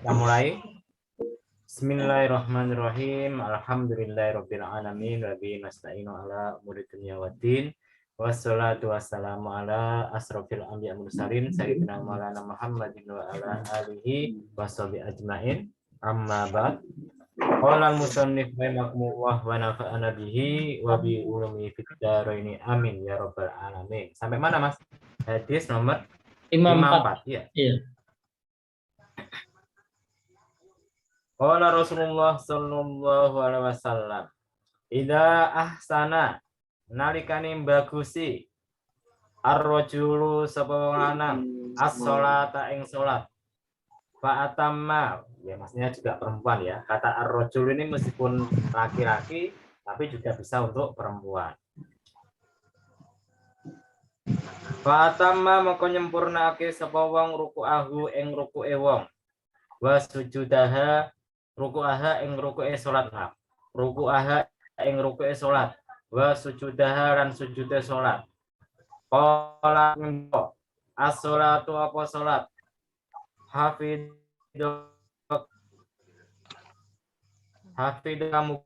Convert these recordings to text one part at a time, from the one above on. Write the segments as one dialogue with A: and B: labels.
A: Kita mulai. Bismillahirrahmanirrahim. Alhamdulillahirabbil alamin wa bihi nasta'inu ala umuri dunya waddin. Wassalatu wassalamu ala asrofil anbiya mursalin sayyidina maulana Muhammadin wa ala alihi washabihi ajmain. Amma ba'd. Qala al-musannif rahimakumullah wa nafa'ana bihi wa bi ulumi fid dharain amin ya rabbal alamin. Sampai mana, Mas? Hadis nomor 54. Ya.
B: Iya.
A: Qala Rasulullah sallallahu alaihi wasallam, "Idza ahsana nalikane bagusi ar-rajulu sapa wong lanang as-sholata ing salat. Fa atamma," ya maksudnya juga perempuan ya. Kata ar-rajul ini meskipun laki-laki tapi juga bisa untuk perempuan. Fa atamma moko nyempurnake sapa wong ruku'ahu ing ruku'e wong. Wa sujudaha ruku'aha ing ruku'e salat. Ruku'aha ing ruku'e salat. Wa sujudaha lan sujude salat. Qala ngento as-sholatu apa salat? Hafidhu kamu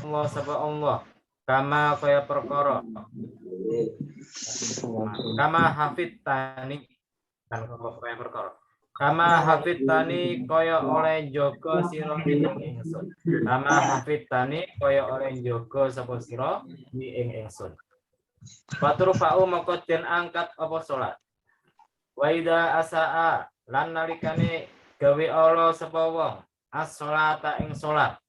A: Allah sapa Allah kama kaya perkara kama hafid tani kan kaya perkara kama hafid tani kaya oleh jaga sira ing ingsun. Kama hafid tani kaya oleh jaga sapa sira ing ingsun. Fatur fa'u maka den angkat apa salat. Wa idza asaa lan nalikane gawe ala sapa wong as-sholata ing salat.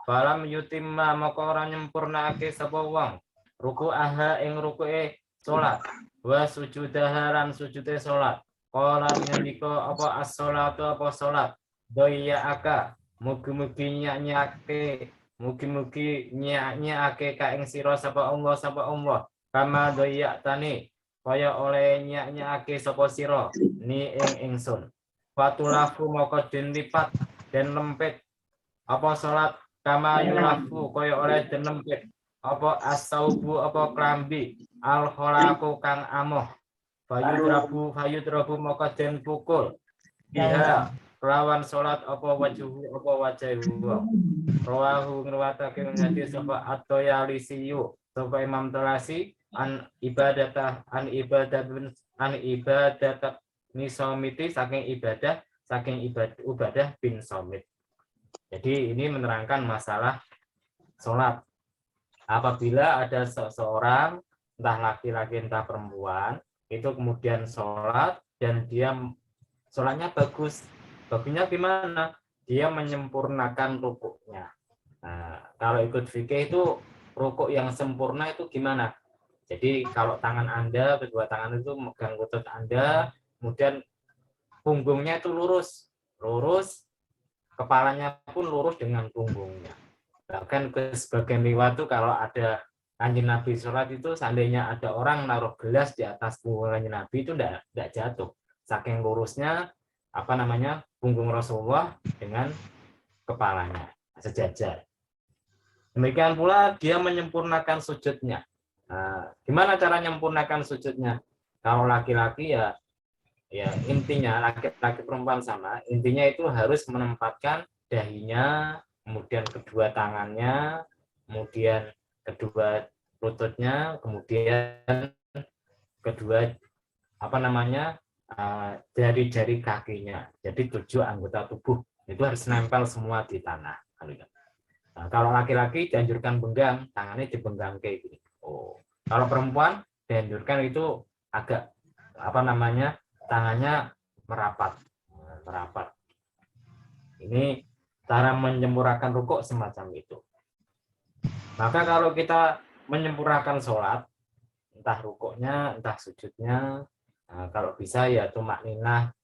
A: Falam yutimma maka ora nyempurnakake sapa wong ruku'aha ing ruku'e salat. Wa sujudaha lan sujude salat. Qala ngendika apa as-sholatu apa salat doya aka mugi-mugi nyake mugi-mugi nyake ka ing sira sapa Allah kama doya tani kaya oleh nyake sapa sira ni ing ingsun. Fatulafu maka den lipat den lempit apa salat kama yulafu kaya oleh den lempit apa as-saubu apa klambi al-khalaqu kang amoh. Fayudrabu maka den pukul biha lawan salat apa wajuhu apa wajahu. Rawahu ngriwatake hadis sapa at-Tayalisiyu sapa Imam Talasi an ibadah ni somiti saking ibadah bin somit. Jadi ini menerangkan masalah salat. Apabila ada seseorang entah laki-laki entah perempuan itu kemudian sholat dan dia sholatnya bagus. Bagusnya gimana? Dia menyempurnakan rukuknya. Nah, kalau ikut fikih itu rukuk yang sempurna itu gimana? Jadi kalau tangan Anda, kedua tangan itu megang lutut Anda, kemudian punggungnya itu lurus, kepalanya pun lurus dengan punggungnya. Bahkan ke sebagian riwayat itu kalau ada Kanjeng Nabi sholat itu seandainya ada orang naruh gelas di atas punggung Kanjeng Nabi itu enggak jatuh. Saking lurusnya punggung Rasulullah dengan kepalanya sejajar. Demikian pula dia menyempurnakan sujudnya. Nah, gimana cara menyempurnakan sujudnya? Kalau laki-laki ya intinya laki-laki perempuan sama, intinya itu harus menempatkan dahinya, kemudian kedua tangannya, kemudian kedua lututnya, kemudian kedua jari-jari kakinya. Jadi 7 anggota tubuh itu harus nempel semua di tanah. Nah, kalau laki-laki dianjurkan benggang, tangannya dibenggang kayak gini. Oh, kalau perempuan dianjurkan itu agak tangannya merapat. Ini cara menyempurnakan rukuk semacam itu. Maka kalau kita menyempurnakan sholat, entah rukuknya, entah sujudnya, kalau bisa ya tumakninah.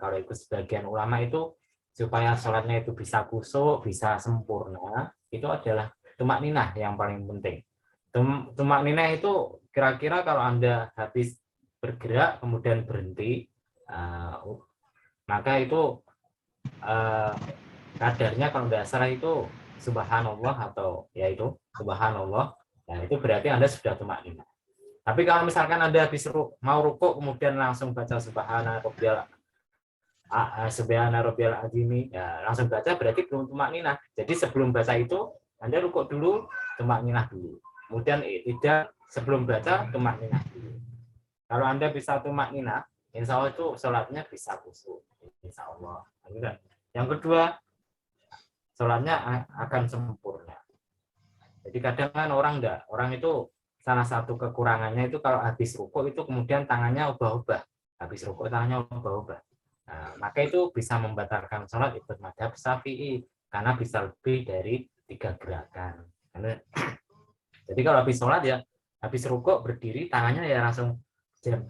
A: Kalau ikut sebagian ulama itu supaya sholatnya itu bisa khusyuk, bisa sempurna, itu adalah tumakninah yang paling penting. Tumakninah itu kira-kira kalau Anda habis bergerak kemudian berhenti, maka itu kadarnya kalau nggak salah itu subhanallah atau yaitu subhanallah. Nah, itu berarti Anda sudah tumakninah. Tapi kalau misalkan Anda habis mau rukuk kemudian langsung baca subhana rabbiyal Subhana rabbiyal azimi, ya langsung baca berarti belum tumakninah. Jadi sebelum baca itu Anda rukuk dulu, tumakninah dulu. Kemudian tidak sebelum baca tumakninah dulu. Kalau Anda bisa tumakninah, insya Allah itu sholatnya bisa khusyuk. Insya Allah. Yang kedua, sholatnya akan sempurna. Jadi kadang kan orang itu salah satu kekurangannya itu kalau habis rukuk itu kemudian tangannya ubah-ubah. Habis rukuk tangannya ubah-ubah. Nah, maka itu bisa membatalkan sholat ikut mazhab Syafi'i karena bisa lebih dari 3 gerakan. Jadi kalau habis sholat ya habis rukuk berdiri tangannya ya langsung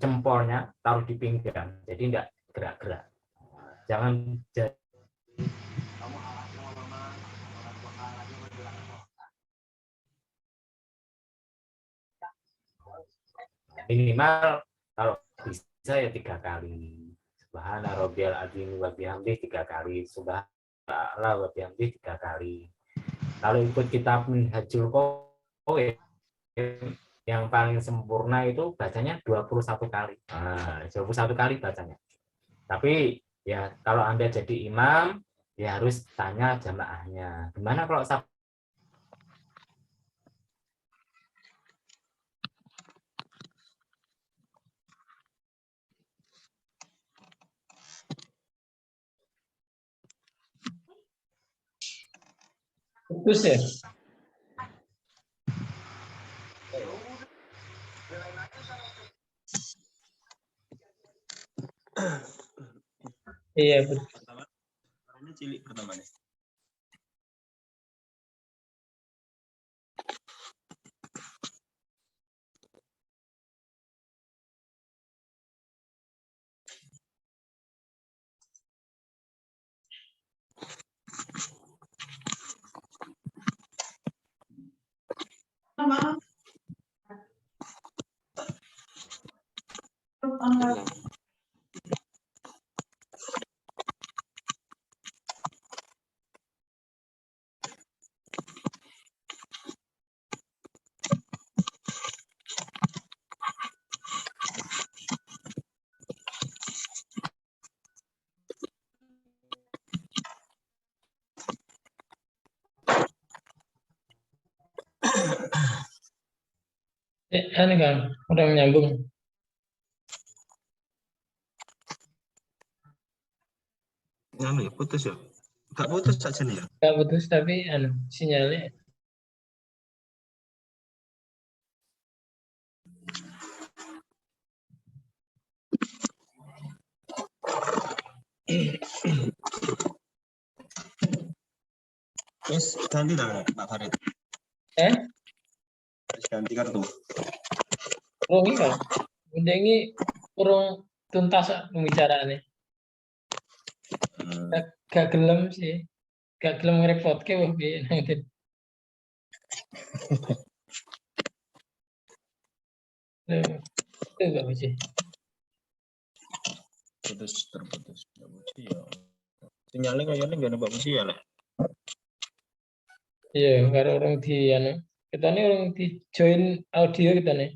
A: jempolnya taruh di pinggang, jadi tidak gerak-gerak. Jangan minimal kalau bisa ya 3 kali. Subhana rabbiyal azim wa bihamdi 3 kali. Subhanallah wa bihamdi 3 kali. Kalau ikut kitab Minhajul Qawaid yang paling sempurna itu bacanya 21 kali. Nah, 21 kali bacanya. Tapi ya kalau Anda jadi imam ya harus tanya jamaahnya. Gimana kalau
B: Putus ya? Iya, betul.
C: Ini cilik pertama nih.
B: Ini kan udah menyambung.
C: Anu ya, putus ya. Enggak putus saja nih ya.
B: Gak putus tapi sinyalnya.
C: Wes ganti lah Pak Farid. Wes ganti kartu.
B: Kurang kan? Udah ini kurang tuntas pembicaraannya. Gak gelem sih. Gak gelem ngerepot ke wah piye nanti. Itu gak sih.
C: Putus terputus. Enggak putus ya. Sinyalnya kayaknya enggak ada bagus ya lah.
B: Iya, karo orang di kita nih orang di join audio kita nih.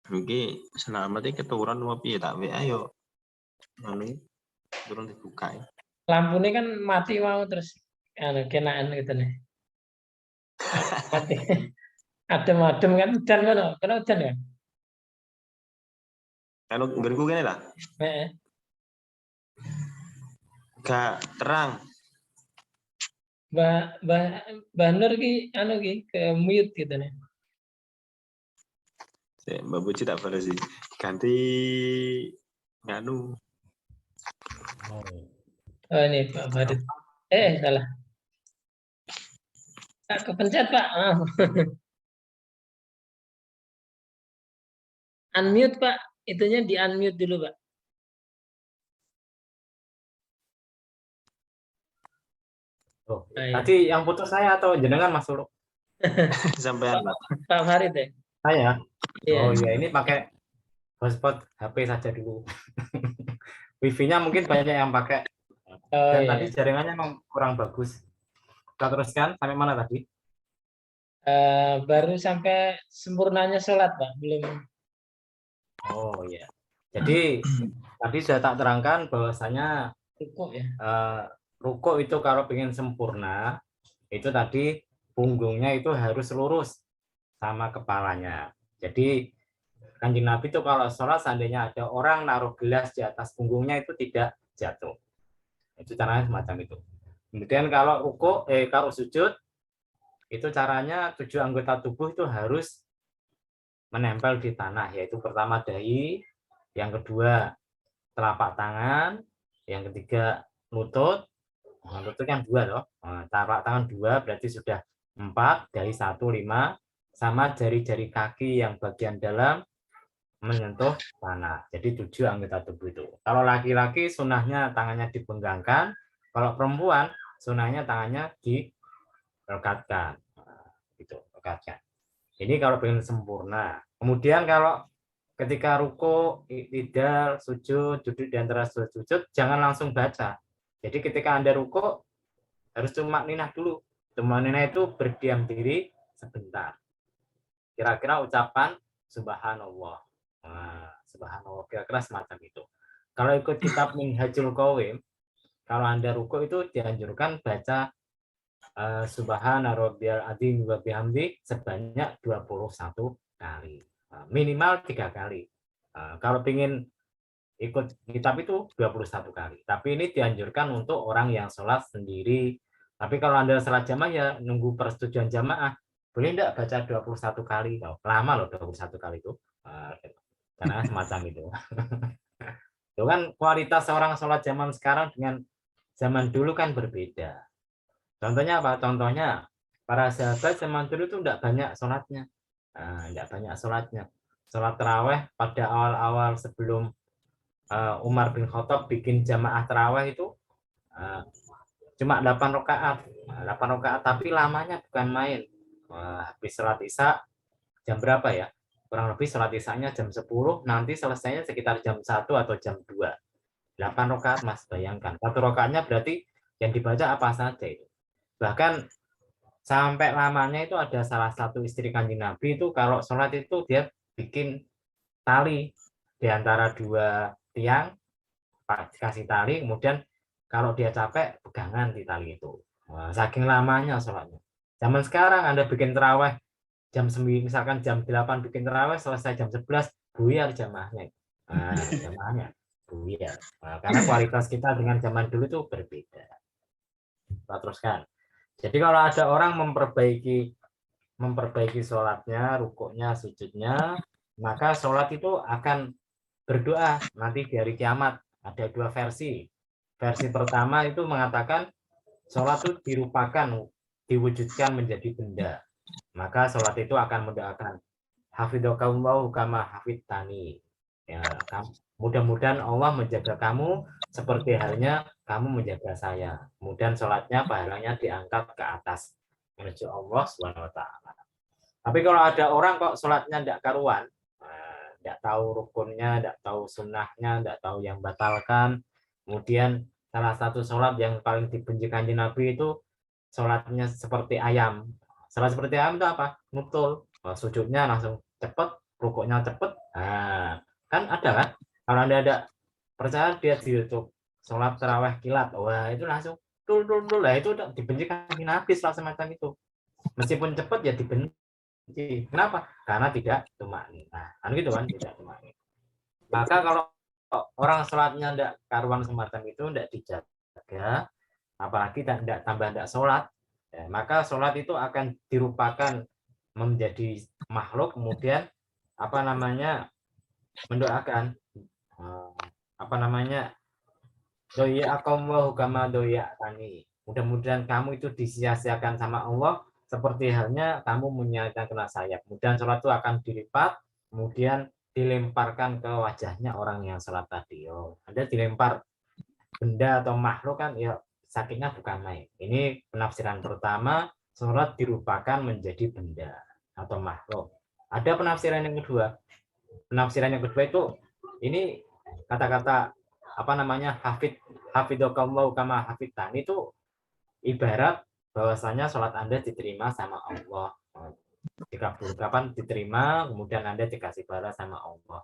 C: Mungkin selamatnya keturun apa piye tak WA yo. Anu turun dibuka ya.
B: Lampunya kan mati mau terus kenaan gitu nih. Mati. Adem-adem kan hujan kan, kena hujan kan?
C: Kalau nggonku kene lah.
B: Heeh.
C: Gak terang.
B: Mbak Nur ki ke mute gitu nih.
C: Mbak Buci tak boleh sih. Ganti nganu.
B: Oh ini Pak Farid. Salah. Tak kepencet Pak. Oh. Unmute Pak. Itunya di unmute dulu Pak.
A: Oh, tadi yang putus saya atau jenengan Mas Ulu?
C: Sampai
B: Pak Farid ya?
A: Saya.
B: Iya.
A: Oh iya, ini pakai hotspot HP saja dulu. Wifi-nya mungkin banyak yang pakai.
B: Oh
A: Dan
B: iya.
A: tadi jaringannya memang kurang bagus. Kita teruskan sampai mana tadi?
B: Baru sampai sempurnanya sholat, Pak. Belum.
A: Oh ya. Jadi tadi saya tak terangkan bahwasanya
B: Cukup ya.
A: rukuk itu kalau ingin sempurna itu tadi punggungnya itu harus lurus sama kepalanya. Jadi Kanjeng Nabi itu kalau sholat seandainya ada orang naruh gelas di atas punggungnya itu tidak jatuh. Itu caranya semacam itu. Kemudian kalau kalau sujud itu caranya 7 anggota tubuh itu harus menempel di tanah, yaitu pertama dahi, yang kedua telapak tangan, yang ketiga lutut. Lutut kan 2 loh. Telapak tangan 2 berarti sudah 4, dahi 1, 5, sama jari-jari kaki yang bagian dalam menyentuh tanah. Jadi 7 anggota tubuh itu. Kalau laki-laki sunahnya tangannya dipenggangkan, kalau perempuan sunahnya tangannya direkatkan. Gitu, rekatkan. Ini kalau pengen sempurna. Kemudian kalau ketika ruku, i'tidal, sujud, duduk di antara sujud, jangan langsung baca. Jadi ketika Anda ruku harus cuma ninah dulu. Cuma ninah itu berdiam diri sebentar. Kira-kira ucapan subhanallah. Nah, subhanallah kira-kira semacam itu. Kalau ikut kitab Minhajul Qawim, kalau Anda ruku itu dianjurkan baca subhana rabbiyal adzim wa bihamdi sebanyak 21 kali. Minimal 3 kali. Kalau ingin ikut kitab itu 21 kali. Tapi ini dianjurkan untuk orang yang sholat sendiri. Tapi kalau Anda sholat jamaah ya nunggu persetujuan jamaah. Boleh enggak baca 21 kali? Lama loh 21 kali itu. Karena semacam itu. Itu kan kualitas orang sholat zaman sekarang dengan zaman dulu kan berbeda. Contohnya apa? Contohnya para sahabat zaman dulu itu enggak banyak sholatnya. Enggak banyak sholatnya. Sholat taraweh pada awal-awal sebelum Umar bin Khattab bikin jamaah taraweh itu cuma 8 rakaat. 8 rakaat tapi lamanya bukan main. Habis sholat isya jam berapa ya? Kurang lebih sholat isya-nya jam 10, nanti selesainya sekitar jam 1 atau jam 2. 8 rakaat Mas, bayangkan. 1 rakaatnya berarti yang dibaca apa saja itu. Bahkan sampai lamanya itu ada salah satu istri Kanjeng Nabi itu kalau sholat itu dia bikin tali di antara 2 tiang, kasih tali, kemudian kalau dia capek pegangan di tali itu. Saking lamanya sholatnya. Zaman sekarang Anda bikin terawih jam 9, misalkan jam 8 bikin terawih, selesai jam 11 buyar jamaahnya. Jamaahnya buyar. Karena kualitas kita dengan zaman dulu itu berbeda. Kita teruskan. Jadi kalau ada orang memperbaiki sholatnya, rukuknya, sujudnya, maka sholat itu akan berdoa nanti di hari kiamat. Ada 2 versi. Versi pertama itu mengatakan sholat itu diwujudkan menjadi benda. Maka sholat itu akan mendoakan hafidhakallahu kama hafidtani. Ya, mudah-mudahan Allah menjaga kamu seperti halnya kamu menjaga saya. Kemudian sholatnya pahalanya diangkat ke atas menuju Allah SWT. Tapi kalau ada orang kok sholatnya tidak karuan, tidak tahu rukunnya, tidak tahu sunnahnya, tidak tahu yang batalkan. Kemudian salah satu sholat yang paling dibenci Kanjeng Nabi itu sholatnya seperti ayam. Sholat seperti ayam itu apa? Ngutul. Sujudnya langsung cepet, rukuknya cepet. Nah, kan ada kan? Kalau Anda ada percaya dia di YouTube sholat taraweh kilat, wah itu langsung tul lah, itu udah dibenci Kanjeng Nabi semacam itu. Meskipun cepet ya dibenci. Kenapa? Karena tidak tumakninah. Kan gitu kan, tidak tumakninah. Maka kalau orang sholatnya tidak karuan semacam itu, tidak dijaga, apalagi tidak tambah tidak sholat, ya, maka sholat itu akan dirupakan menjadi makhluk, kemudian apa namanya mendoakan apa namanya doya akallahu kama doya tani. Mudah-mudahan kamu itu disia-siakan sama Allah seperti halnya kamu menyia-nyiakan kena saya. Kemudian sholat itu akan dilipat, kemudian dilemparkan ke wajahnya orang yang sholat tadi. Anda dilempar benda atau makhluk kan ya sakitnya bukan main. Ini penafsiran pertama, sholat dirupakan menjadi benda atau makhluk. Ada penafsiran yang kedua. Penafsiran yang kedua itu ini kata-kata apa namanya hafidhakallahu kama hafidtan itu ibarat bahwasanya sholat Anda diterima sama Allah. dikabul, kapan diterima, kemudian Anda dikasih balas sama Allah.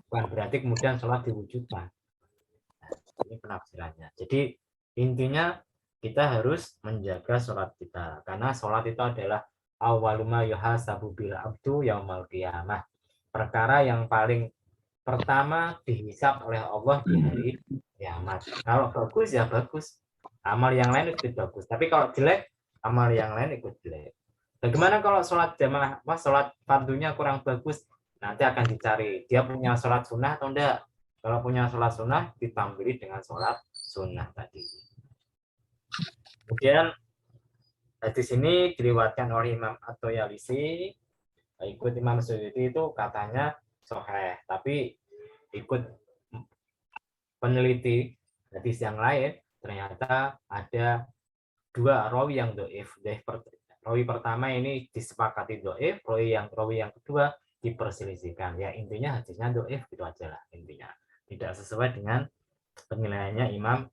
A: Bukan berarti kemudian sholat diwujudkan. Nah, ini penafsirannya. Jadi intinya kita harus menjaga sholat kita, karena sholat itu adalah awaluma yuhasabu bil abdu yaumal qiyamah. Perkara yang paling pertama dihisab oleh Allah di hari kiamat. Kalau bagus ya bagus, amal yang lain ikut bagus. Tapi kalau jelek, amal yang lain ikut jelek. Bagaimana kalau sholat jamaah, sholat fardunya kurang bagus, nanti akan dicari dia punya sholat sunnah atau enggak. Kalau punya sholat sunnah, ditampili dengan sholat sunnah tadi. Kemudian hadis ini diriwayatkan oleh Imam At-Toyalisi, ikut Imam Suyuti itu katanya sahih, tapi ikut peneliti hadis yang lain ternyata ada dua rawi yang doif. Rawi pertama ini disepakati doif, rawi yang kedua diperselisihkan. Ya intinya hadisnya doif gitu aja lah intinya. Tidak sesuai dengan penilaiannya Imam